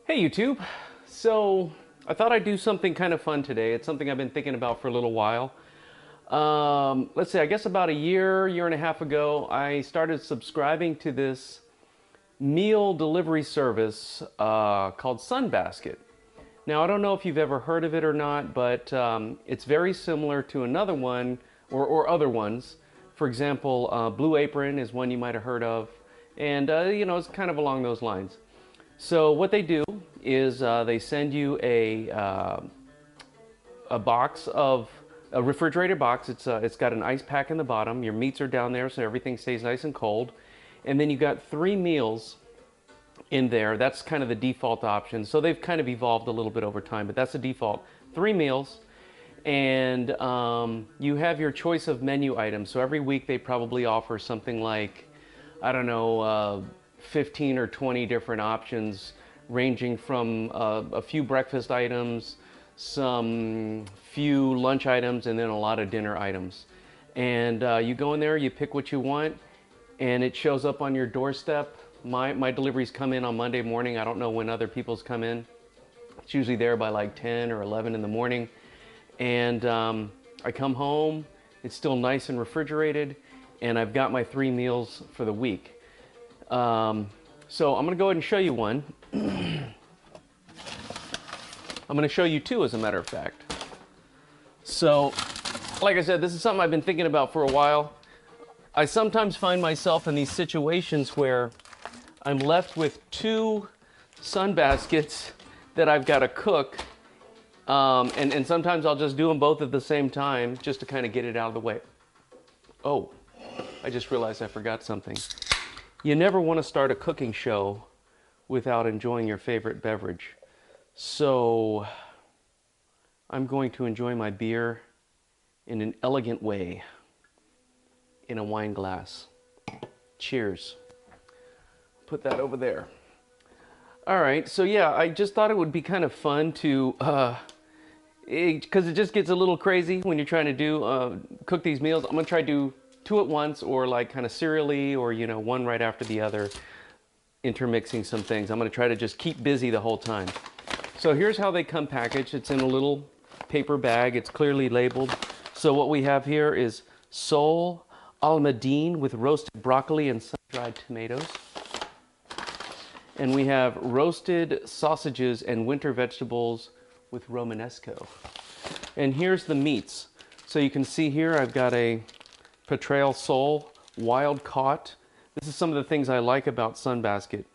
Hey YouTube! So I thought I'd do something kind of fun today. It's something I've been thinking about for a little while. Let's see, I guess about a year and a half ago, I started subscribing to this meal delivery service called SunBasket. Now, I don't know if you've ever heard of it or not, but it's very similar to another one or other ones. For example, Blue Apron is one you might have heard of, and it's kind of along those lines. So what they do is they send you a box of a refrigerated box. It's got an ice pack in the bottom. Your meats are down there, so everything stays nice and cold. And then you got 3 meals in there. That's kind of the default option. So they've kind of evolved a little bit over time, but that's the default. 3 meals, and you have your choice of menu items. So every week they probably offer something like, I don't know, 15 or 20 different options, ranging from a few breakfast items, some few lunch items, and then a lot of dinner items. And you go in there, you pick what you want, and it shows up on your doorstep. My deliveries come in on Monday morning. I don't know when other people's come in. It's usually there by like 10 or 11 in the morning. And I come home, it's still nice and refrigerated, and I've got my 3 meals for the week. So I'm going to go ahead and show you one. I'm going to show you 2, as a matter of fact. So, like I said, this is something I've been thinking about for a while. I sometimes find myself in these situations where I'm left with 2 SunBaskets that I've got to cook. And sometimes I'll just do them both at the same time just to kind of get it out of the way. Oh, I just realized I forgot something. You never want to start a cooking show without enjoying your favorite beverage. So I'm going to enjoy my beer in an elegant way in a wine glass. Cheers. Put that over there. All right, so yeah, I just thought it would be kind of fun to, because it just gets a little crazy when you're trying to do, cook these meals. I'm gonna try to do 2 at once, or like kind of serially, or one right after the other, intermixing some things. I'm going to try to just keep busy the whole time. So here's how they come packaged. It's in a little paper bag. It's clearly labeled. So what we have here is Sole Almondine with roasted broccoli and sun-dried tomatoes. And we have roasted sausages and winter vegetables with Romesco. And here's the meats. So you can see here I've got a Petrale Sole wild caught. This is some of the things I like about SunBasket,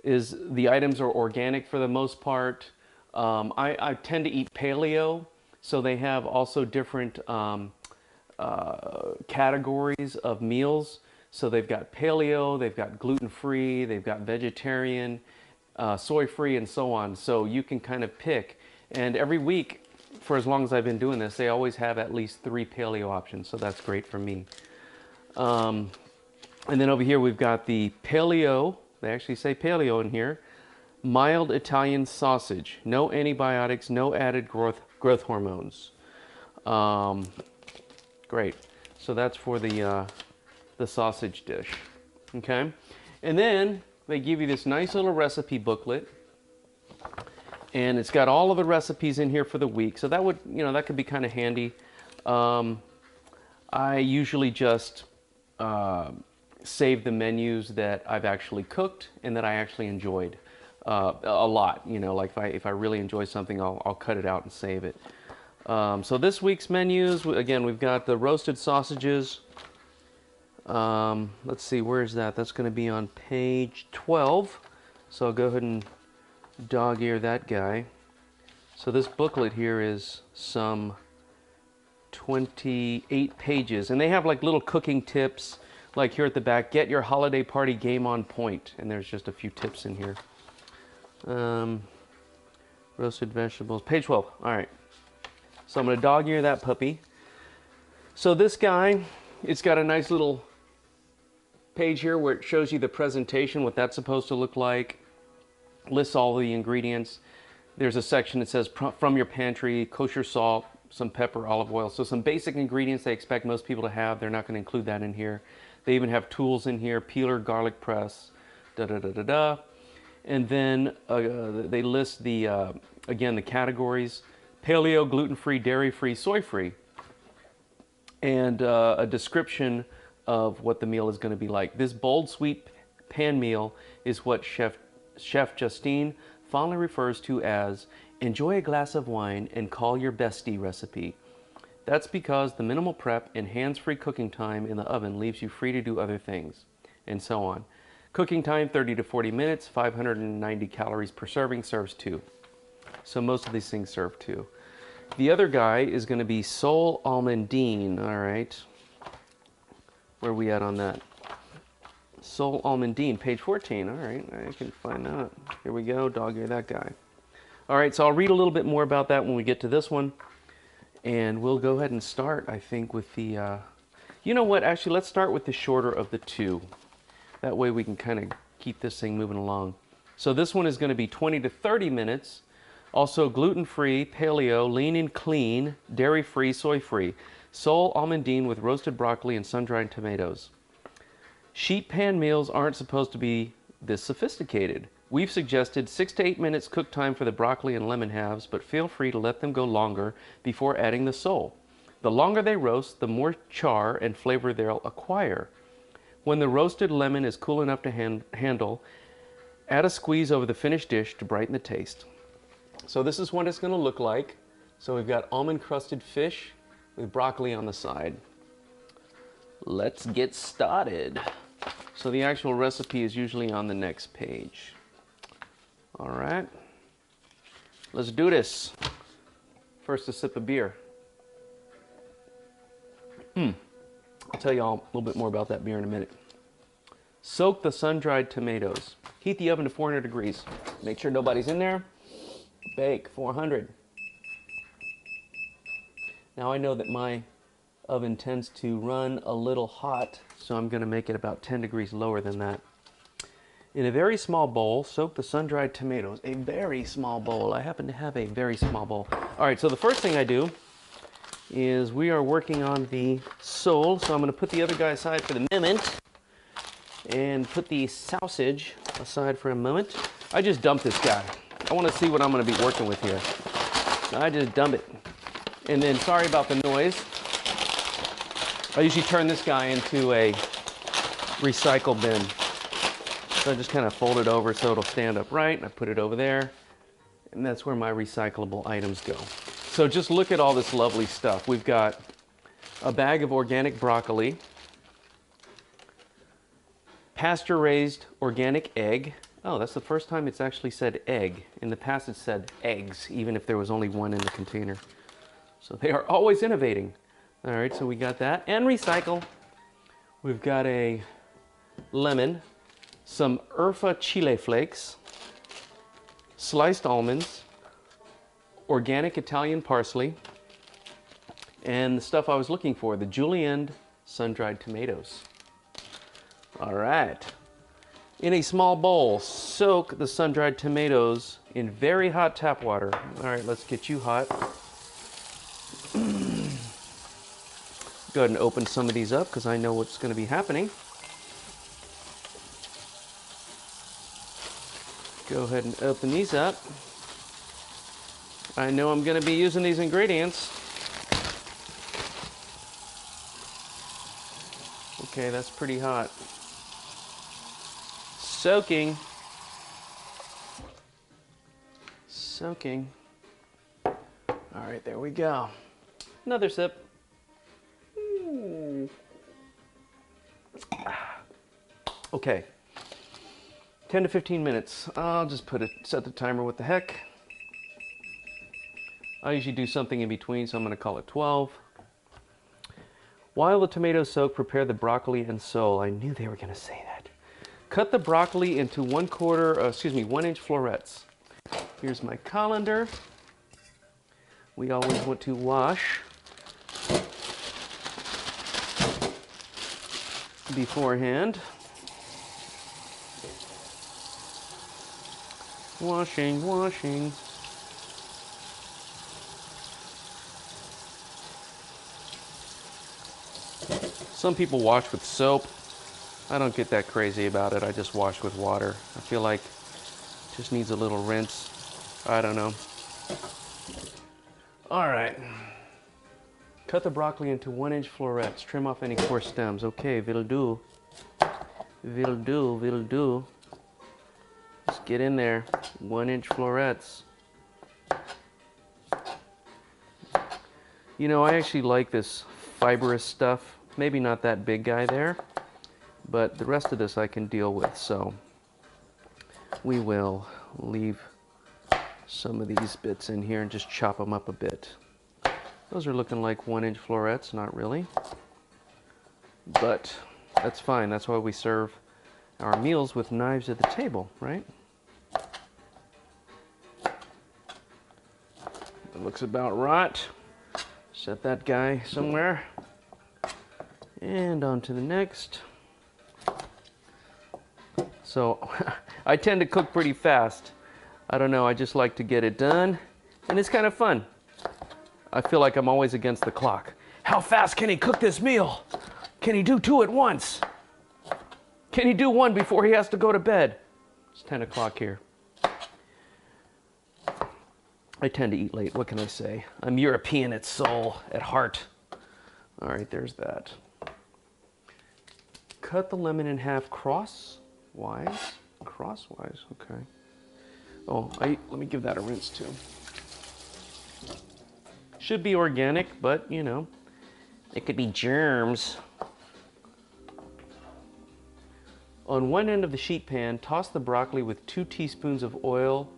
is the items are organic for the most part. I tend to eat paleo, so they have also different categories of meals. So they've got paleo, they've got gluten-free, they've got vegetarian, soy-free, and so on. So you can kind of pick. And every week, for as long as I've been doing this, they always have at least 3 paleo options, so that's great for me. And then over here we've got the paleo, they actually say paleo in here, mild Italian sausage. No antibiotics, no added growth hormones. Great. So that's for the sausage dish. Okay? And then they give you this nice little recipe booklet. And it's got all of the recipes in here for the week. So that would, that could be kind of handy. I usually just save the menus that I've actually cooked and that I actually enjoyed a lot. Like if I really enjoy something, I'll cut it out and save it. So this week's menus, again, we've got the roasted sausages. Let's see, where is that? That's going to be on page 12. So I'll go ahead and dog-ear that guy. So this booklet here is some 28 pages, and they have like little cooking tips, like here at the back, get your holiday party game on point, and there's just a few tips in here. Roasted vegetables, page 12. All right, so I'm going to dog-ear that puppy. So this guy, it's got a nice little page here where it shows you the presentation, what that's supposed to look like, lists all the ingredients. There's a section that says from your pantry, kosher salt, some pepper, olive oil. So some basic ingredients they expect most people to have. They're not going to include that in here. They even have tools in here, peeler, garlic press, da da da da da. And then they list the, again, the categories: paleo, gluten-free, dairy-free, soy-free, and a description of what the meal is going to be like. This bold, sweet pan meal is what Chef Justine fondly refers to as enjoy a glass of wine and call your bestie recipe. That's because the minimal prep and hands-free cooking time in the oven leaves you free to do other things, and so on. Cooking time 30 to 40 minutes, 590 calories per serving, serves 2. So most of these things serve 2. The other guy is going to be Sole Almondine, all right. Where are we at on that? Sole Almondine, page 14. All right, I can find that. Here we go, dog-ear that guy. All right, so I'll read a little bit more about that when we get to this one. And we'll go ahead and start, I think, with the... you know what? Actually, let's start with the shorter of the 2. That way we can kind of keep this thing moving along. So this one is going to be 20 to 30 minutes. Also gluten-free, paleo, lean and clean, dairy-free, soy-free. Sole Almondine with roasted broccoli and sun-dried tomatoes. Sheet pan meals aren't supposed to be this sophisticated. We've suggested 6 to 8 minutes cook time for the broccoli and lemon halves, but feel free to let them go longer before adding the sole. The longer they roast, the more char and flavor they'll acquire. When the roasted lemon is cool enough to handle, add a squeeze over the finished dish to brighten the taste. So this is what it's going to look like. So we've got almond-crusted fish with broccoli on the side. Let's get started. So the actual recipe is usually on the next page. All right, let's do this. First, a sip of beer. I'll tell you all a little bit more about that beer in a minute. Soak the sun-dried tomatoes. Heat the oven to 400 degrees. Make sure nobody's in there. Bake 400. Now I know that my oven tends to run a little hot, so I'm going to make it about 10 degrees lower than that. In a very small bowl, soak the sun-dried tomatoes. A very small bowl. I happen to have a very small bowl. All right, so the first thing I do is we are working on the sole, so I'm going to put the other guy aside for the moment and put the sausage aside for a moment. I just dumped this guy. I want to see what I'm going to be working with here. I just dump it. And then, sorry about the noise. I usually turn this guy into a recycle bin. So I just kind of fold it over so it'll stand upright, and I put it over there, and that's where my recyclable items go. So just look at all this lovely stuff. We've got a bag of organic broccoli, pasture-raised organic egg. Oh, that's the first time it's actually said egg. In the past it said eggs, even if there was only one in the container. So they are always innovating. All right, so we got that. And recycle. We've got a lemon, some urfa chile flakes, sliced almonds, organic Italian parsley, and the stuff I was looking for, the julienne sun-dried tomatoes. All right. In a small bowl, soak the sun-dried tomatoes in very hot tap water. All right, let's get you hot. Go ahead and open some of these up because I know what's going to be happening. Go ahead and open these up. I know I'm going to be using these ingredients. Okay, that's pretty hot. Soaking. Soaking. All right, there we go. Another sip. Okay. 10 to 15 minutes. I'll just set the timer, what the heck. I usually do something in between, so I'm going to call it 12. While the tomatoes soak, prepare the broccoli and sole. I knew they were going to say that. Cut the broccoli into 1-inch florets. Here's my colander. We always want to wash beforehand. Washing, washing. Some people wash with soap. I don't get that crazy about it. I just wash with water. I feel like Just needs a little rinse. I don't know. All right. Cut the broccoli into 1-inch florets. Trim off any coarse stems. Okay, will do. Will do, will do. Just get in there. 1-inch florets. You know, I actually like this fibrous stuff. Maybe not that big guy there, but the rest of this I can deal with. So we will leave some of these bits in here and just chop them up a bit. Those are looking like 1-inch florets, not really, but that's fine. That's why we serve our meals with knives at the table, right? It looks about right. Set that guy somewhere. And on to the next. So I tend to cook pretty fast. I don't know, I just like to get it done. And it's kind of fun. I feel like I'm always against the clock. How fast can he cook this meal? Can he do 2 at once? Can he do 1 before he has to go to bed? It's 10 o'clock here. I tend to eat late, what can I say? I'm European at soul, at heart. All right, there's that. Cut the lemon in half crosswise. Crosswise, okay. Oh, let me give that a rinse too. Should be organic, but you know, it could be germs. On one end of the sheet pan, toss the broccoli with 2 teaspoons of oil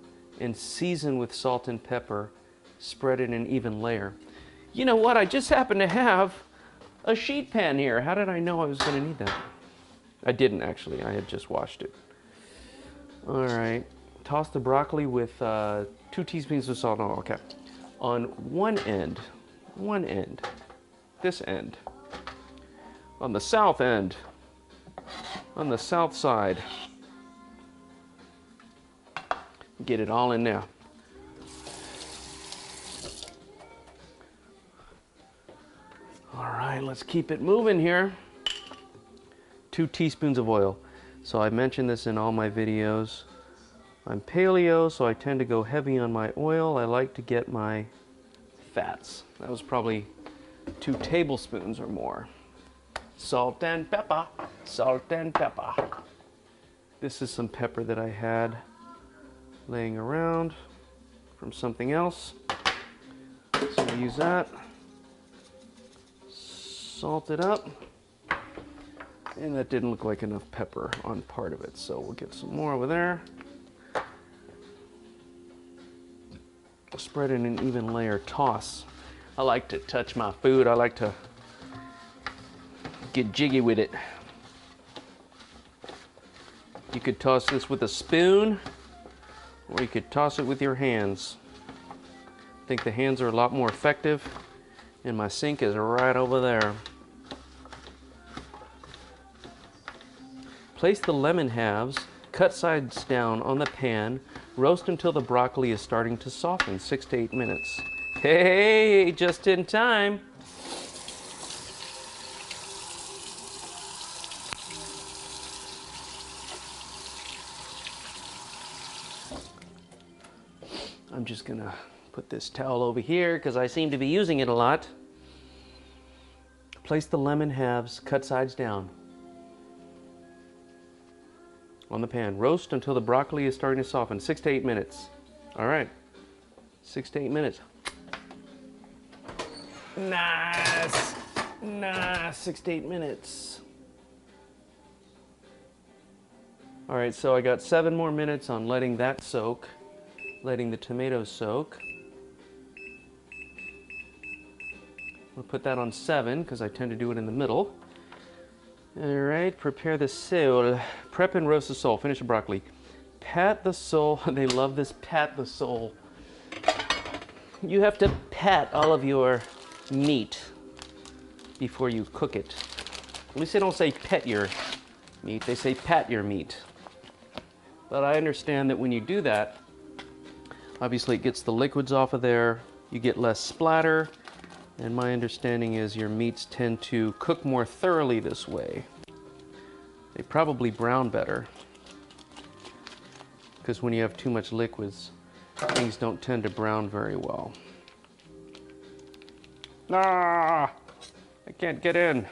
and season with salt and pepper. Spread in an even layer. You know what? I just happen to have a sheet pan here. How did I know I was going to need that? I didn't actually. I had just washed it. All right. Toss the broccoli with 2 teaspoons of salt. Oh, okay. On one end, this end, on the south end, on the south side. Get it all in there. All right, let's keep it moving here. 2 teaspoons of oil. So I mentioned this in all my videos. I'm paleo, so I tend to go heavy on my oil. I like to get my fats. That was probably 2 tablespoons or more. Salt and pepper, salt and pepper. This is some pepper that I had laying around from something else. So we'll use that. Salt it up. And that didn't look like enough pepper on part of it, so we'll get some more over there. Spread in an even layer. Toss. I like to touch my food. I like to get jiggy with it. You could toss this with a spoon, or you could toss it with your hands. I think the hands are a lot more effective, and my sink is right over there. Place the lemon halves, cut sides down on the pan. Roast until the broccoli is starting to soften, 6 to 8 minutes. Hey, just in time. I'm just gonna put this towel over here because I seem to be using it a lot. Place the lemon halves, cut sides down on the pan. Roast until the broccoli is starting to soften, 6 to 8 minutes. All right, 6 to 8 minutes. Nice, nice, 6 to 8 minutes. All right, so I got 7 more minutes on letting that soak, letting the tomatoes soak. We'll put that on 7 because I tend to do it in the middle. All right, prepare the sole. Prep and roast the sole. Finish the broccoli. Pat the sole. They love this, pat the sole. You have to pat all of your meat before you cook it. At least they don't say pet your meat, they say pat your meat. But I understand that when you do that, obviously it gets the liquids off of there, you get less splatter, and my understanding is your meats tend to cook more thoroughly this way. They probably brown better. because when you have too much liquids, things don't tend to brown very well. Ah, I can't get in.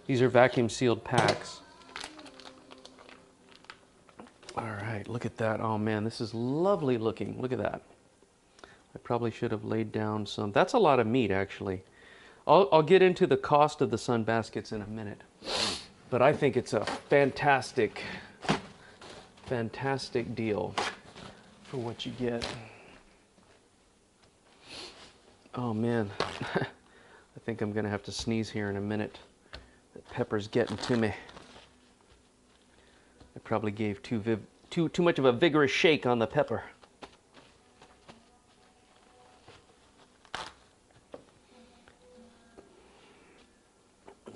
These are vacuum sealed packs. All right, look at that. Oh man, this is lovely looking. Look at that. I probably should have laid down some. That's a lot of meat, actually. I'll get into the cost of the SunBaskets in a minute. But I think it's a fantastic, fantastic deal for what you get. Oh man, I think I'm gonna have to sneeze here in a minute. That pepper's getting to me. I probably gave too much of a vigorous shake on the pepper.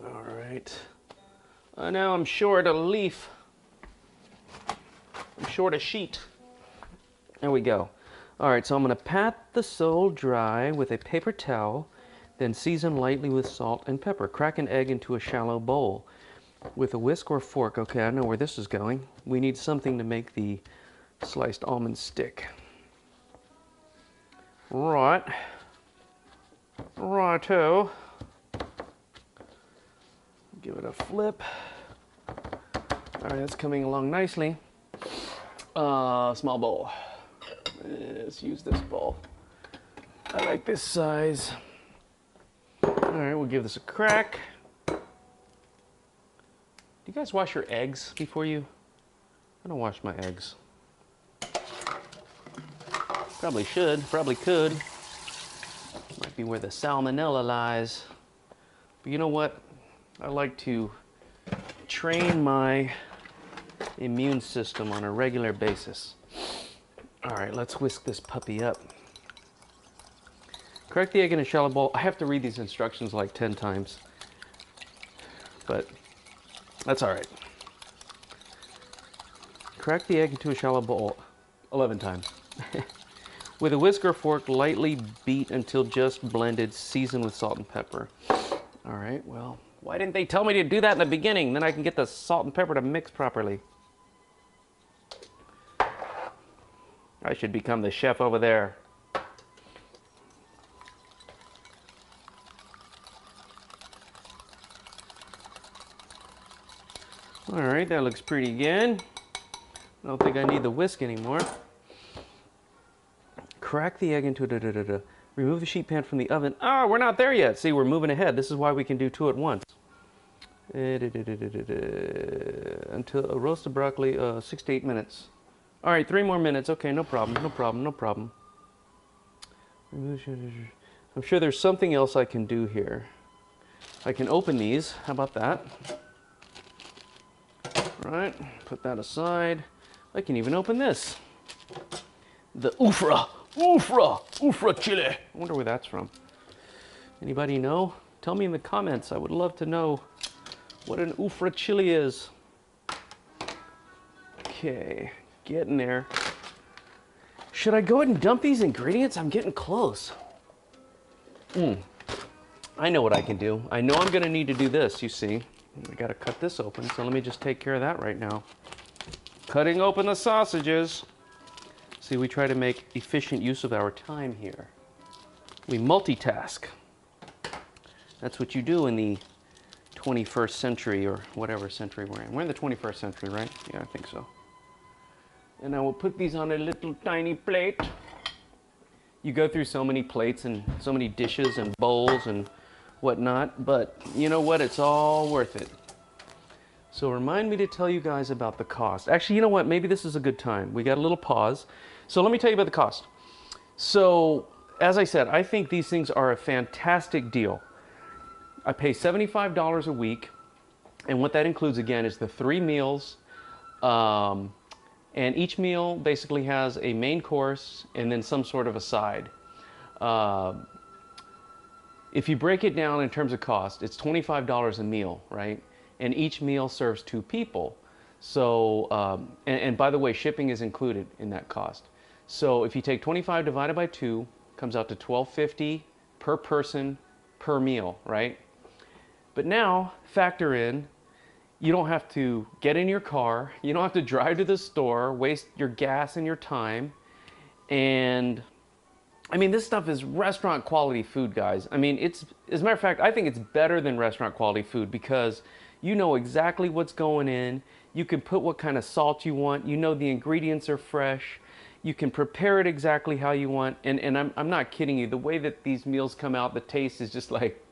All right. Now I'm short a leaf. I'm short a sheet. There we go. All right, so I'm going to pat the sole dry with a paper towel, then season lightly with salt and pepper. Crack an egg into a shallow bowl. With a whisk or fork, okay, I know where this is going. We need something to make the sliced almonds stick. Right. Righto. Give it a flip. All right, that's coming along nicely. Small bowl. Let's use this bowl. I like this size. All right, we'll give this a crack. Do you guys wash your eggs before you? I don't wash my eggs. Probably should, probably could. Might be where the salmonella lies. But you know what? I like to train my immune system on a regular basis. All right, let's whisk this puppy up. Crack the egg in a shallow bowl. I have to read these instructions like 10 times, but that's all right. Crack the egg into a shallow bowl 11 times. With a whisk or fork, lightly beat until just blended, season with salt and pepper. All right, well, why didn't they tell me to do that in the beginning? Then I can get the salt and pepper to mix properly. I should become the chef over there. All right, that looks pretty good. I don't think I need the whisk anymore. Crack the egg into remove the sheet pan from the oven. Oh, we're not there yet. See, we're moving ahead. This is why we can do 2 at once. Until roast the broccoli 6 to 8 minutes. All right, 3 more minutes. Okay, no problem, no problem, no problem. I'm sure there's something else I can do here. I can open these. How about that? All right, put that aside. I can even open this. The urfa chili. I wonder where that's from. Anybody know? Tell me in the comments. I would love to know what an urfa chili is. Okay, getting there. Should I go ahead and dump these ingredients? I'm getting close. I know what I can do. I know I'm gonna need to do this, you see. I gotta cut this open, so let me just take care of that right now. Cutting open the sausages. See, we try to make efficient use of our time here. We multitask. That's what you do in the 21st century, or whatever century we're in. We're in the 21st century, right? Yeah, I think so. And I will put these on a little tiny plate. You go through so many plates and so many dishes and bowls and whatnot, but you know what? It's all worth it. So remind me to tell you guys about the cost. Actually, you know what? Maybe this is a good time. We got a little pause. So let me tell you about the cost. So, as I said, I think these things are a fantastic deal. I pay $75 a week, and what that includes, again, is the 3 meals, and each meal basically has a main course and then some sort of a side. If you break it down in terms of cost, it's $25 a meal, right? And each meal serves 2 people. So, and by the way, shipping is included in that cost. So if you take 25 divided by 2, comes out to $12.50 per person per meal, right? But now factor in You don't have to get in your car. You don't have to drive to the store, waste your gas and your time. And I mean, this stuff is restaurant quality food, guys. I mean, it's, as a matter of fact, I think it's better than restaurant quality food because you know exactly what's going in. You can put what kind of salt you want. You know the ingredients are fresh. You can prepare it exactly how you want. And I'm not kidding you. The way that these meals come out, the taste is just like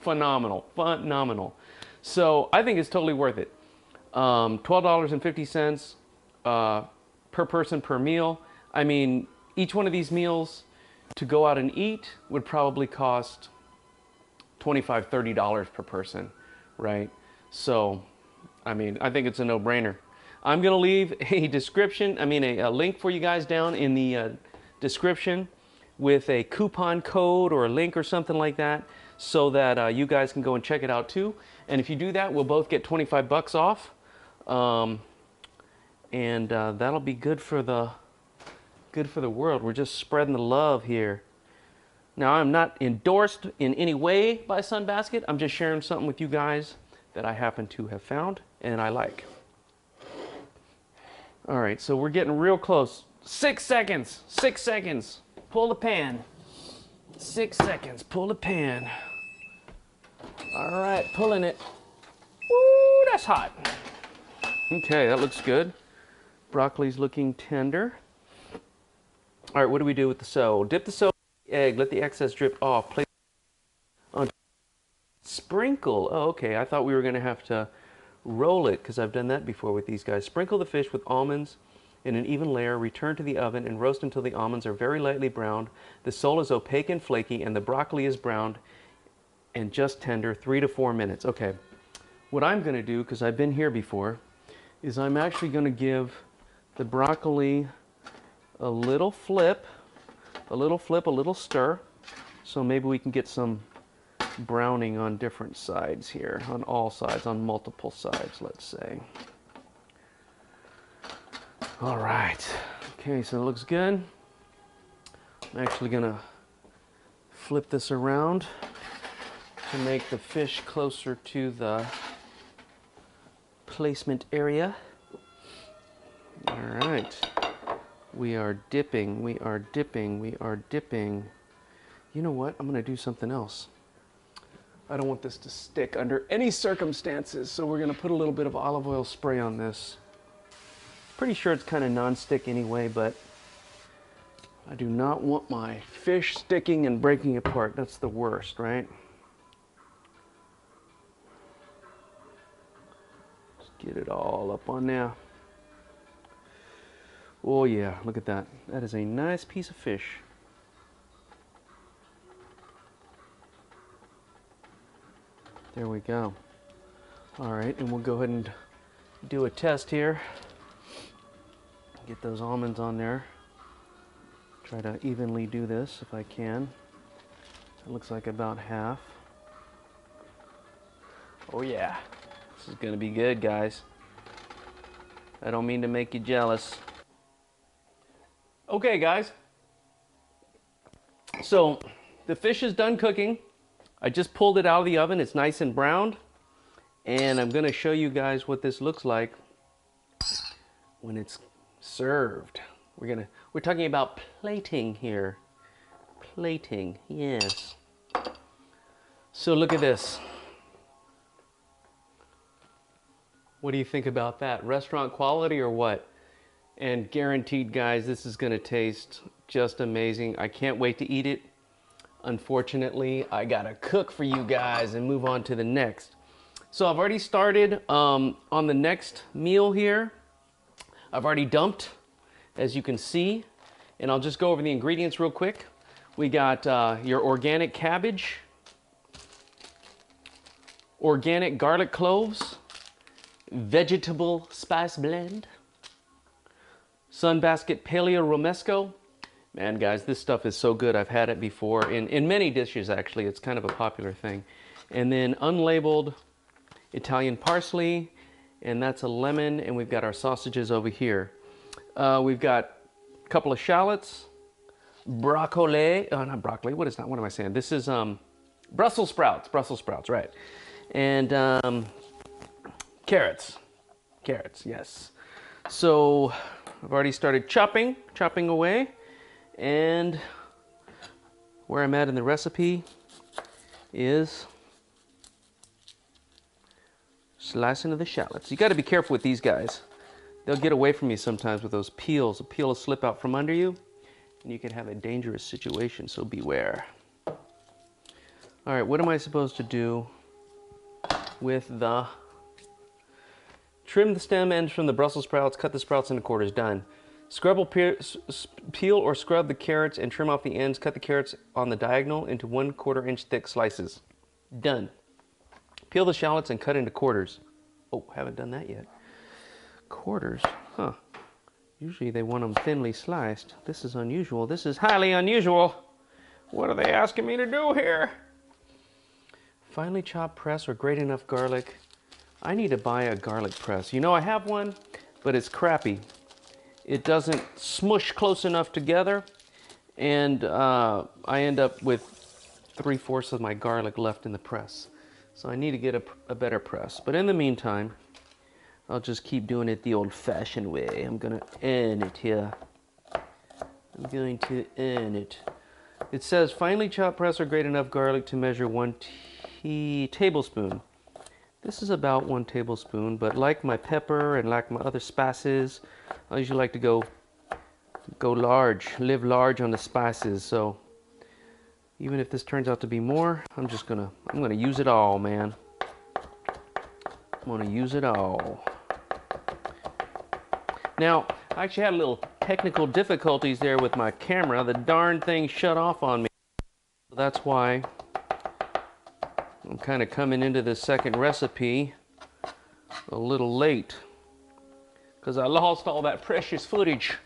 phenomenal, phenomenal. So I think it's totally worth it. $12.50 per person per meal. I mean, each one of these meals to go out and eat would probably cost $25, $30 per person, right? So, I mean, I think it's a no-brainer. I'm gonna leave a description, a link for you guys down in the description with a coupon code or a link or something like that so that you guys can go and check it out too. And if you do that, we'll both get 25 bucks off. That'll be good for the world. We're just spreading the love here. Now, I'm not endorsed in any way by SunBasket. I'm just sharing something with you guys that I happen to have found and I like. All right, so we're getting real close. 6 seconds, 6 seconds. Pull the pan. 6 seconds, pull the pan. All right, pulling it. Woo, that's hot. Okay, that looks good. Broccoli's looking tender. All right, what do we do with the dough? Dip the dough in the egg, let the excess drip off. Place on sprinkle. Oh, okay. I thought we were gonna have to roll it because I've done that before with these guys. Sprinkle the fish with almonds in an even layer. Return to the oven and roast until the almonds are very lightly browned. The sole is opaque and flaky, and the broccoli is browned and just tender. 3 to 4 minutes. Okay. What I'm gonna do, because I've been here before, is I'm actually gonna give the broccoli a little flip, a little stir, so maybe we can get some browning on different sides here, on all sides, on multiple sides, let's say. All right, okay, so it looks good. I'm actually gonna flip this around to make the fish closer to the placement area. All right. We are dipping, we are dipping, we are dipping. You know what? I'm gonna do something else. I don't want this to stick under any circumstances, so we're gonna put a little bit of olive oil spray on this. Pretty sure it's kind of non-stick anyway, but I do not want my fish sticking and breaking apart. That's the worst, right? Just get it all up on there. Oh yeah, look at that. That is a nice piece of fish. There we go. All right, and we'll go ahead and do a test here. Get those almonds on there. Try to evenly do this if I can. It looks like about half. Oh yeah, this is gonna be good, guys. I don't mean to make you jealous. Okay, guys, so the fish is done cooking. I just pulled it out of the oven. It's nice and browned, and I'm gonna show you guys what this looks like when it's served. We're talking about plating here. Plating, yes. So look at this. What do you think about that? Restaurant quality or what? And guaranteed, guys, this is gonna taste just amazing. I can't wait to eat it. Unfortunately, I gotta cook for you guys and move on to the next. So I've already started on the next meal here. I've already dumped, as you can see, and I'll just go over the ingredients real quick. We got your organic cabbage, organic garlic cloves, vegetable spice blend, SunBasket Paleo Romesco. Man, guys, this stuff is so good. I've had it before in many dishes, actually. It's kind of a popular thing. And then unlabeled Italian parsley, and that's a lemon, and we've got our sausages over here. We've got a couple of shallots, broccoli, oh, not broccoli, what am I saying? This is Brussels sprouts, right. And Carrots. Carrots, yes. So I've already started chopping away, and where I'm at in the recipe is slicing of the shallots. You got to be careful with these guys. They'll get away from you sometimes with those peels. A peel will slip out from under you, and you can have a dangerous situation, so beware. All right, what am I supposed to do with the... Trim the stem ends from the Brussels sprouts, cut the sprouts into quarters, done. Scrub or peel or scrub the carrots and trim off the ends. Cut the carrots on the diagonal into 1/4 inch thick slices. Done. Peel the shallots and cut into quarters. Oh, haven't done that yet. Quarters? Huh. Usually they want them thinly sliced. This is unusual. This is highly unusual. What are they asking me to do here? Finely chopped press or grate enough garlic. I need to buy a garlic press. You know, I have one, but it's crappy. It doesn't smush close enough together, and I end up with 3/4 of my garlic left in the press. So I need to get a better press. But in the meantime, I'll just keep doing it the old-fashioned way. I'm gonna earn it here. I'm going to earn it. It says finely chopped press or grate enough garlic to measure 1 tablespoon. This is about 1 tablespoon, but like my pepper and like my other spices, I usually like to go large, live large on the spices. So even if this turns out to be more, I'm gonna use it all, man. I'm gonna use it all. Now, I actually had a little technical difficulties there with my camera. The darn thing shut off on me. That's why I'm kind of coming into this second recipe a little late, because I lost all that precious footage.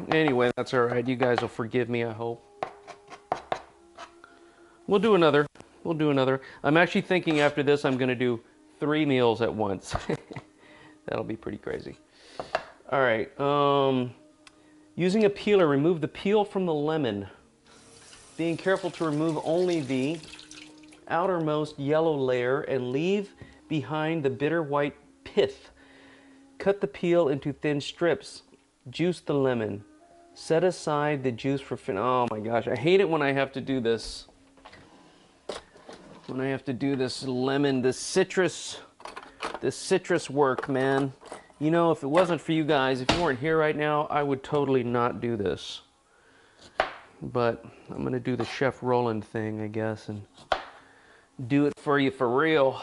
Anyway, that's all right. You guys will forgive me, I hope. We'll do another. We'll do another. I'm actually thinking after this I'm going to do 3 meals at once. That'll be pretty crazy. All right. Using a peeler, remove the peel from the lemon. Being careful to remove only the outermost yellow layer and leave behind the bitter white pith. Cut the peel into thin strips. Juice the lemon. Set aside the juice for oh my gosh, I hate it when I have to do this. When I have to do this lemon, this citrus work, man. You know, if it wasn't for you guys, if you weren't here right now, I would totally not do this. But I'm gonna do the Chef Roland thing, I guess, and do it for you for real.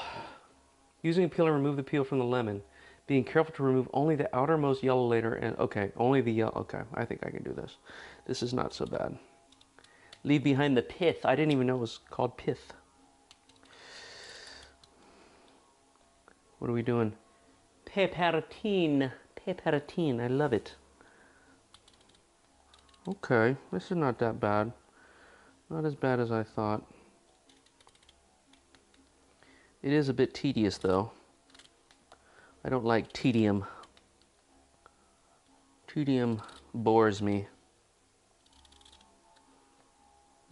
Using a peeler, remove the peel from the lemon. Being careful to remove only the outermost yellow layer and, okay, only the yellow, okay, I think I can do this. This is not so bad. Leave behind the pith. I didn't even know it was called pith. What are we doing? Pepperatine. Pepperatine, I love it. Okay, this is not that bad. Not as bad as I thought. It is a bit tedious, though. I don't like tedium. Tedium bores me.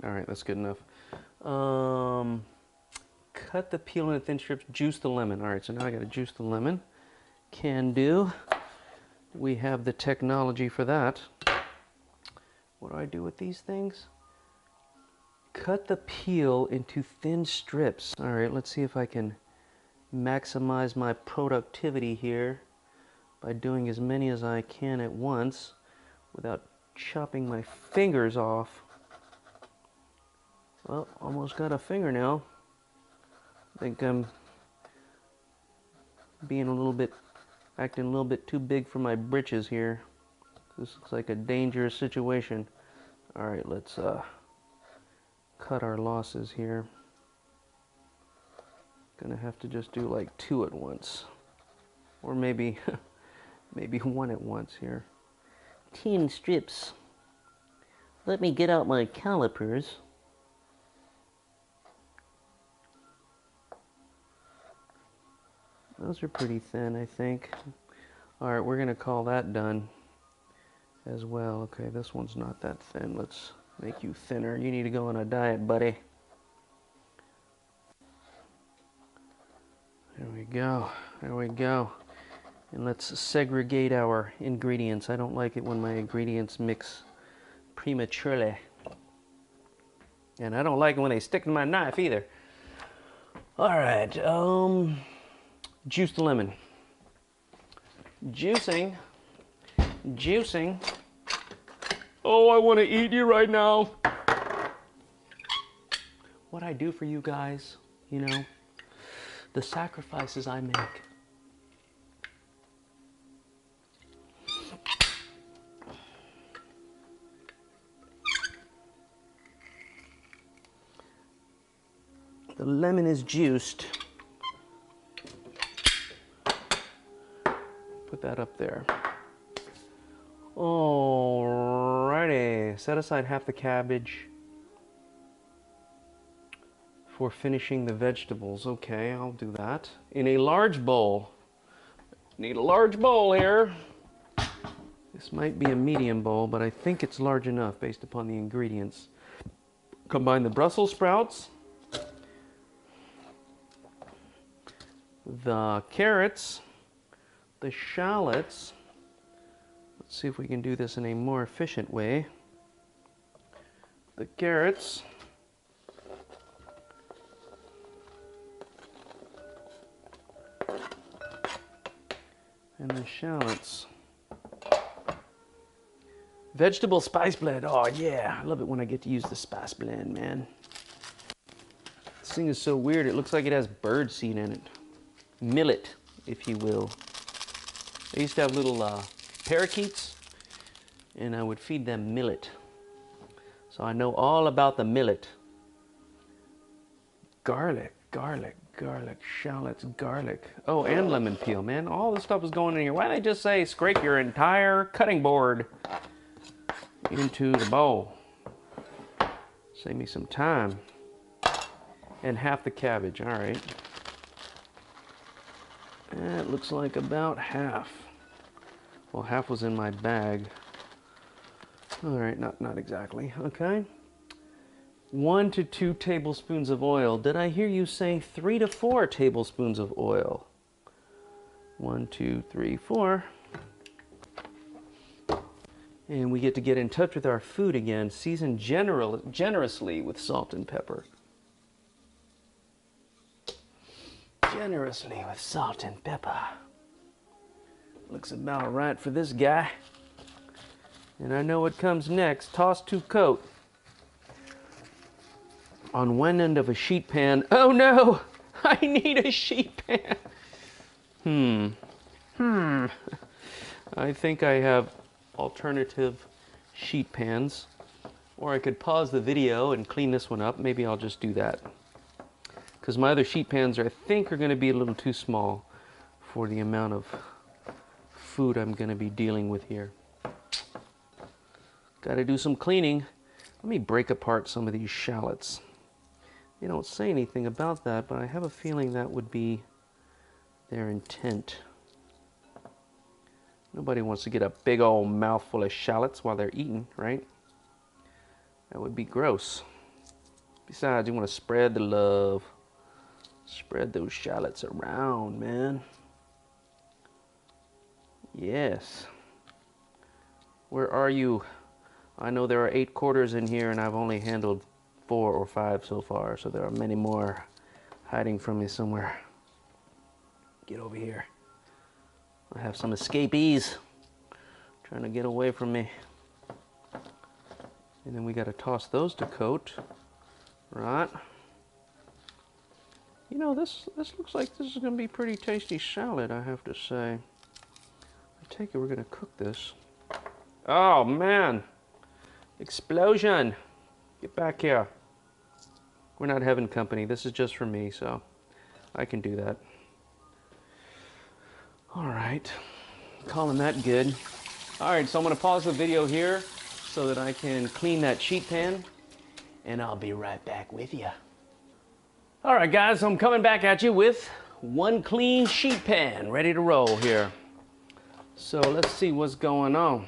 All right, that's good enough. Cut the peel into thin strips, juice the lemon. All right, so now I gotta juice the lemon. Can do. We have the technology for that. What do I do with these things? Cut the peel into thin strips. All right, let's see if I can maximize my productivity here by doing as many as I can at once without chopping my fingers off. Well, almost got a fingernail. I think I'm being acting a little bit too big for my britches here. This looks like a dangerous situation. All right, let's cut our losses here. Gonna have to just do like 2 at once, or maybe maybe 1 at once here. 10 strips. Let me get out my calipers. Those are pretty thin, I think. All right, we're gonna call that done as well. Okay, this one's not that thin. Let's make you thinner. You need to go on a diet, buddy. There we go. There we go. And let's segregate our ingredients. I don't like it when my ingredients mix prematurely. And I don't like it when they stick to my knife either. All right, juice the lemon. Juicing. Juicing. Oh, I want to eat you right now. What I do for you guys, you know, the sacrifices I make. The lemon is juiced. Put that up there. Alrighty, set aside half the cabbage for finishing the vegetables. Okay, I'll do that. In a large bowl. Need a large bowl here. This might be a medium bowl, but I think it's large enough based upon the ingredients. Combine the Brussels sprouts, the carrots, the shallots. Let's see if we can do this in a more efficient way. The carrots, and the shallots. Vegetable spice blend. Oh yeah, I love it when I get to use the spice blend, man. This thing is so weird. It looks like it has bird seed in it. Millet, if you will. I used to have little parakeets, and I would feed them millet. So I know all about the millet. Garlic, garlic, garlic, shallots, garlic. Oh, and lemon peel, man. All this stuff is going in here. Why don't they just say scrape your entire cutting board into the bowl? Save me some time. And half the cabbage, all right. That looks like about half. Well, half was in my bag. All right, not exactly, okay. 1 to 2 tablespoons of oil. Did I hear you say 3 to 4 tablespoons of oil? 1, 2, 3, 4. And we get to get in touch with our food again, seasoned generously with salt and pepper. Generously with salt and pepper. Looks about right for this guy. And I know what comes next. Toss to coat. On one end of a sheet pan. Oh no! I need a sheet pan. I think I have alternative sheet pans. Or I could pause the video and clean this one up. Maybe I'll just do that. Because my other sheet pans I think are going to be a little too small for the amount of food I'm going to be dealing with here. Got to do some cleaning. Let me break apart some of these shallots. They don't say anything about that, but I have a feeling that would be their intent. Nobody wants to get a big old mouthful of shallots while they're eating, right? That would be gross. Besides, you want to spread the love. Spread those shallots around, man. Yes. Where are you? I know there are 8 quarters in here and I've only handled 4 or 5 so far, so there are many more hiding from me somewhere. Get over here. I have some escapees trying to get away from me. And then we got to toss those to coat, right? You know, this looks like this is going to be pretty tasty salad, I have to say. I take it we're going to cook this. Oh, man. Explosion. Get back here. We're not having company. This is just for me, so I can do that. All right. Calling that good. All right, so I'm going to pause the video here so that I can clean that sheet pan, and I'll be right back with you. All right, guys, so I'm coming back at you with one clean sheet pan ready to roll here. So let's see what's going on.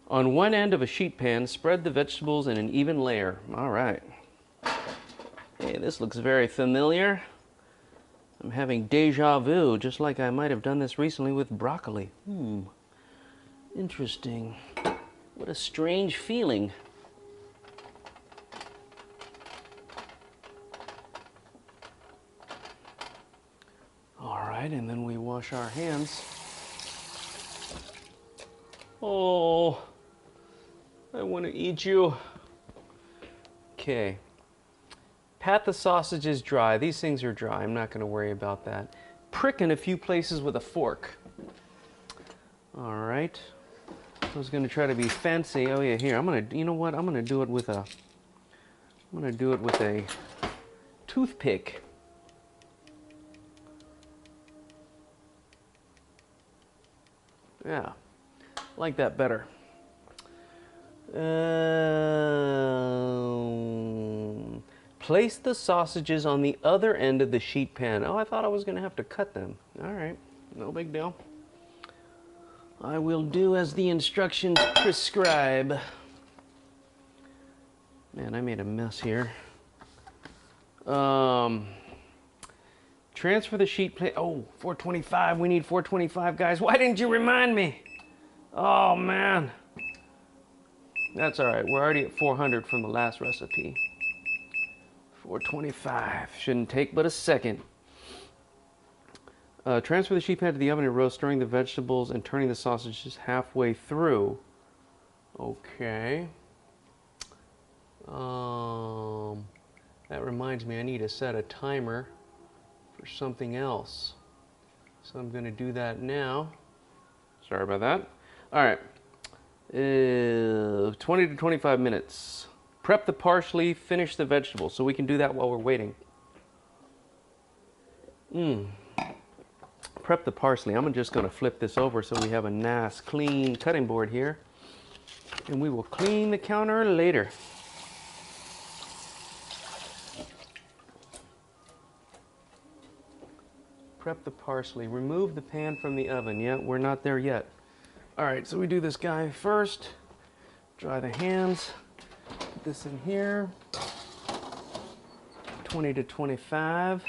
On one end of a sheet pan, spread the vegetables in an even layer. All right. Okay, this looks very familiar. I'm having deja vu, just like I might have done this recently with broccoli. Interesting. What a strange feeling. All right, and then we wash our hands. Oh, I want to eat you. Okay. Pat the sausages dry. These things are dry. I'm not going to worry about that. Prick in a few places with a fork. All right. I was going to try to be fancy. Oh yeah, here. I'm going to, you know what? I'm going to do it with a toothpick. Yeah. I like that better. Place the sausages on the other end of the sheet pan. Oh, I thought I was going to have to cut them. All right, no big deal. I will do as the instructions prescribe. Man, I made a mess here. Transfer the sheet plate. Oh, 425. We need 425, guys. Why didn't you remind me? Oh, man. That's all right. We're already at 400 from the last recipe. 425. Shouldn't take but a second. Transfer the sheet pan to the oven and roast, stirring the vegetables and turning the sausages halfway through. Okay. That reminds me, I need to set a timer for something else. So I'm going to do that now. Sorry about that. All right. 20 to 25 minutes. Prep the parsley, finish the vegetables. So we can do that while we're waiting. Prep the parsley. I'm just going to flip this over so we have a nice clean cutting board here. And we will clean the counter later. Prep the parsley. Remove the pan from the oven. Yeah, we're not there yet. All right, so we do this guy first. Dry the hands. Put this in here. 20 to 25.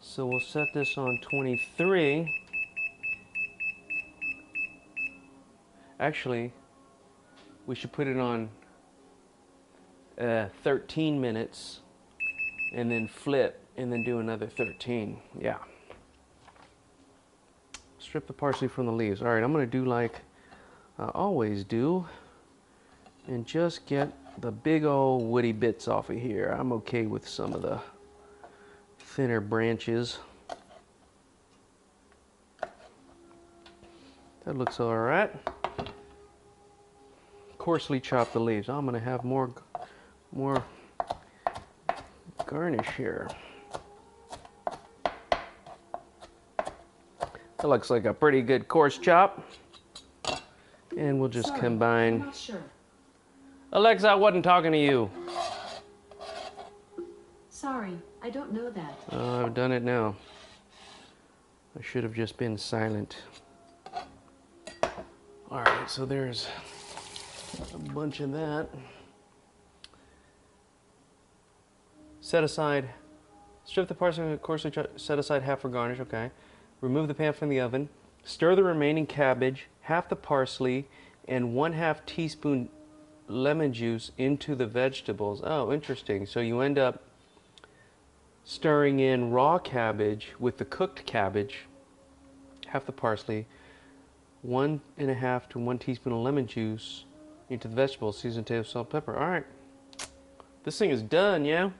So we'll set this on 23. Actually, we should put it on 13 minutes and then flip and then do another 13. Yeah. Strip the parsley from the leaves. All right, I'm going to do like I always do and just get the big old woody bits off of here. I'm okay with some of the thinner branches. That looks all right. Coarsely chop the leaves. I'm going to have more garnish here. That looks like a pretty good coarse chop. And we'll just combine. I'm not sure. Alexa, I wasn't talking to you. Sorry, I don't know that. I've done it now. I should have just been silent. All right, so there's a bunch of that. Set aside, strip the parsley, coarsely set aside half for garnish, okay. Remove the pan from the oven. Stir the remaining cabbage, half the parsley, and 1/2 teaspoon lemon juice into the vegetables. Oh, interesting. So you end up stirring in raw cabbage with the cooked cabbage, half the parsley, 1.5 to 1 teaspoon of lemon juice into the vegetables, seasoned taste of salt, pepper. All right. This thing is done, yeah?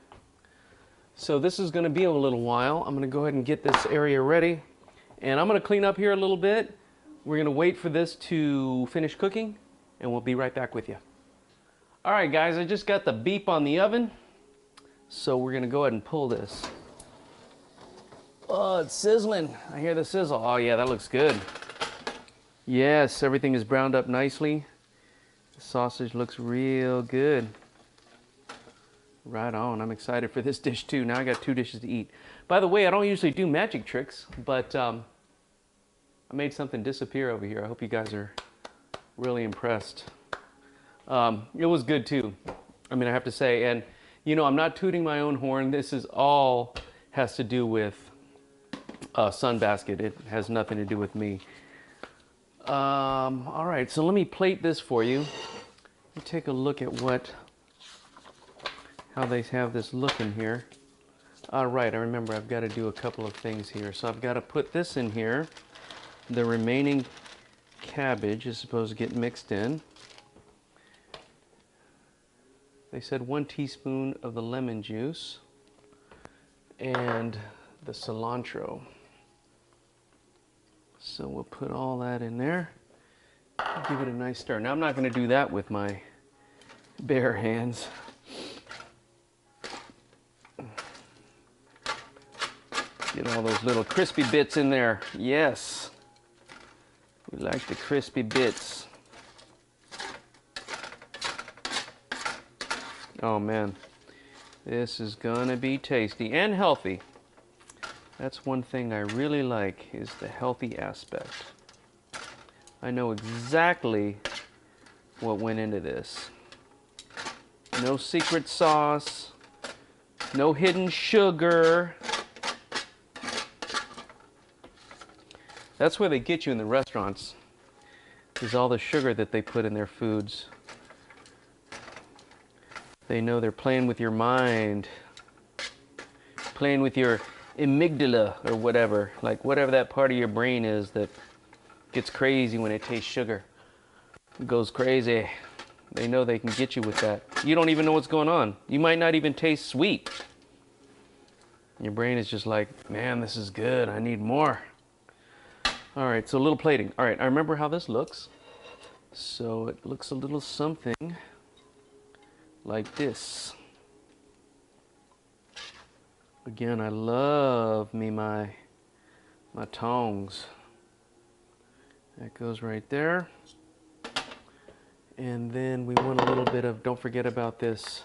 So this is going to be a little while. I'm going to go ahead and get this area ready. And I'm going to clean up here a little bit. We're going to wait for this to finish cooking, and we'll be right back with you. All right, guys, I just got the beep on the oven. So we're going to go ahead and pull this. Oh, it's sizzling. I hear the sizzle. Oh, yeah, that looks good. Yes, everything is browned up nicely. The sausage looks real good. Right on. I'm excited for this dish too. Now I got 2 dishes to eat. By the way, I don't usually do magic tricks, but I made something disappear over here. I hope you guys are really impressed. It was good too. I mean, I have to say, and You know, I'm not tooting my own horn. This is all has to do with SunBasket. It has nothing to do with me. All right, so let me plate this for you. Let me take a look at how they have this looking here. All right, I remember I've got to do a couple of things here. So I've got to put this in here. The remaining cabbage is supposed to get mixed in. They said 1 teaspoon of the lemon juice and the cilantro. So we'll put all that in there. Give it a nice stir. Now I'm not going to do that with my bare hands. Get all those little crispy bits in there. Yes. We like the crispy bits. Oh man, this is gonna be tasty and healthy. That's one thing I really like, is the healthy aspect. I know exactly what went into this. No secret sauce, no hidden sugar. That's where they get you in the restaurants, is all the sugar that they put in their foods. They know they're playing with your mind, playing with your amygdala or whatever, like whatever that part of your brain is that gets crazy when it tastes sugar. It goes crazy. They know they can get you with that. You don't even know what's going on. You might not even taste sweet. Your brain is just like, man, this is good. I need more. All right, so a little plating. All right, I remember how this looks. So it looks a little something like this. Again, I love me my tongs. That goes right there. And then we want a little bit of, don't forget about this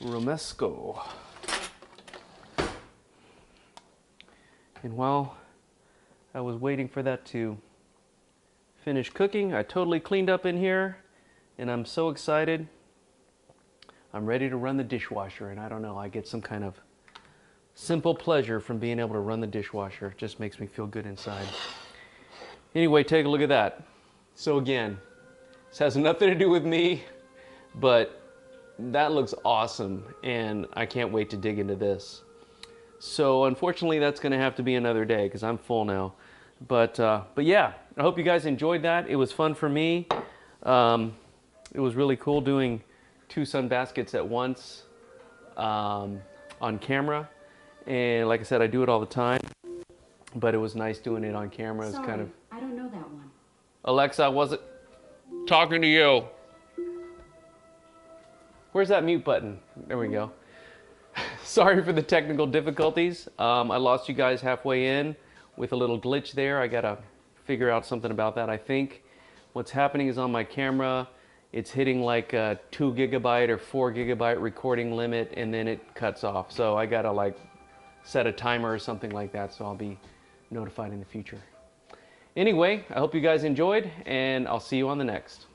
Romesco. And while I was waiting for that to finish cooking, I totally cleaned up in here, and I'm so excited. I'm ready to run the dishwasher, and I don't know, I get some kind of simple pleasure from being able to run the dishwasher. It just makes me feel good inside. Anyway, take a look at that. So again, this has nothing to do with me, but that looks awesome, and I can't wait to dig into this. So unfortunately, that's gonna have to be another day because I'm full now. But yeah, I hope you guys enjoyed that. It was fun for me. It was really cool doing 2 SunBaskets at once on camera. And like I said, I do it all the time, but it was nice doing it on camera. It's kind of... I don't know that one. Alexa, I wasn't talking to you. Where's that mute button? There we go. Sorry for the technical difficulties. I lost you guys halfway in with a little glitch there. I gotta figure out something about that. I think what's happening is on my camera, it's hitting like a 2 gigabyte or 4 gigabyte recording limit, and then it cuts off. So I gotta like set a timer or something like that, so I'll be notified in the future. Anyway, I hope you guys enjoyed, and I'll see you on the next.